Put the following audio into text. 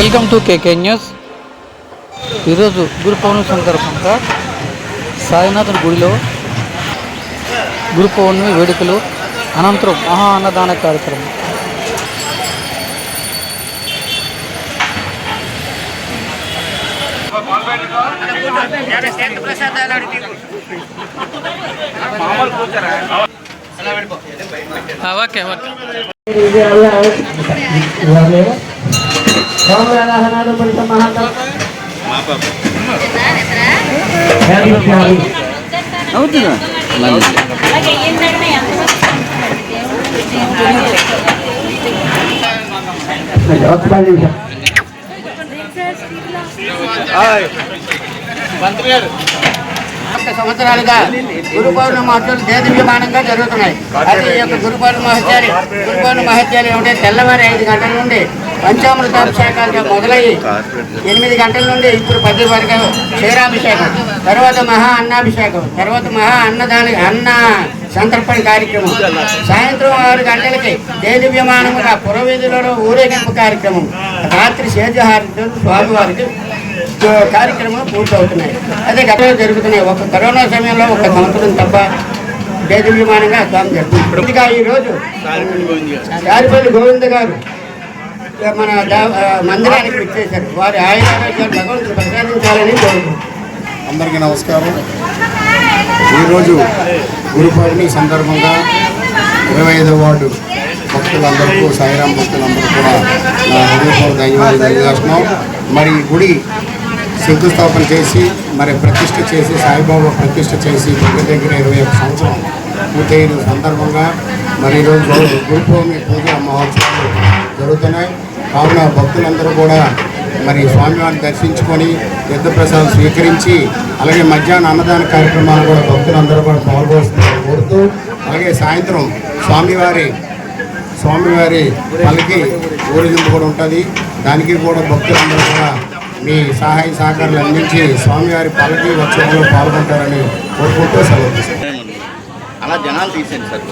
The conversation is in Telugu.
Welcome to KK news. ఈరోజు గురు పౌర్ణమి సందర్భంగా సాయినాథుని గుడిలో గురు పౌర్ణమి వేడుకలు అనంతరం మహా అన్నదాన కార్యక్రమం. ఓకే ఓకే అవుతుందా సంవత్సరాలుగా గురు పౌర్ణమి మహోత్సవాలు దేదీప్యమానంగా జరుగుతున్నాయి. అయితే ఈ యొక్క గురు పౌర్ణమి మహత్యాలు ఏమిటంటే తెల్లవారి 5 గంటల నుండి పంచామృతాభిషేకాలు మొదలయ్యి 8 గంటల నుండి ఇప్పుడు 10 వరకు క్షీరాభిషేకం, తర్వాత మహా అన్నాభిషేకం, తర్వాత మహా అన్న సంతర్పణ కార్యక్రమం, సాయంత్రం 6 గంటలకి దేదీప్యమానముగా పురవీధులలో ఊరేగింపు కార్యక్రమం, రాత్రి సేజహారతులు స్వామివారికి కార్యక్రమాలు పూర్తవుతున్నాయి. అదే గతంలో జరుగుతున్నాయి. ఒక కరోనా సమయంలో 1 సంవత్సరం తప్ప దేదీప్యమానంగా స్వామి జరుగుతుంది. ఈరోజు చారిపల్లి గోవింద గారు మన మందిరానికి వచ్చేసారు. వారి ఆయురారోగ్యాలు భగవంతుడు ప్రసాదించాలని కోరుకుంటున్నాం. అందరికీ నమస్కారం. ఈరోజు గురు పౌర్ణమి సందర్భంగా 25వ వార్డు భక్తులందరికీ, సాయిరాం భక్తులందరూ కూడా నా హృదయపూర్వక ధన్యవాదాలు తెలియజేస్తున్నాం. మరి ఈ గుడి శంకుస్థాపన చేసి మరి ప్రతిష్ఠ చేసి సాయిబాబా ప్రతిష్ఠ చేసి దగ్గర 21 సంవత్సరం పూర్తయిన సందర్భంగా మరి ఈరోజు గురు పౌర్ణమి పూజ మహోత్సవాలు జరుగుతున్నాయి. కావున భక్తులందరూ కూడా మరి స్వామివారిని దర్శించుకొని తీర్థప్రసాదం స్వీకరించి అలాగే మధ్యాహ్న అన్నదాన కార్యక్రమాలు కూడా భక్తులందరూ కూడా పాల్గొస్తున్నారు కోరుతూ, అలాగే సాయంత్రం స్వామివారి పలికి ఊరేగింపు కూడా ఉంటుంది. దానికి కూడా భక్తులందరూ కూడా మీ సహాయ సహకారాలు అందించి స్వామివారి పలికి ఉత్సవంలో పాల్గొంటారని కోరుకుంటూ సెలవు తీసుకుంటారు. అలా జనాలు తీసేయండి సార్.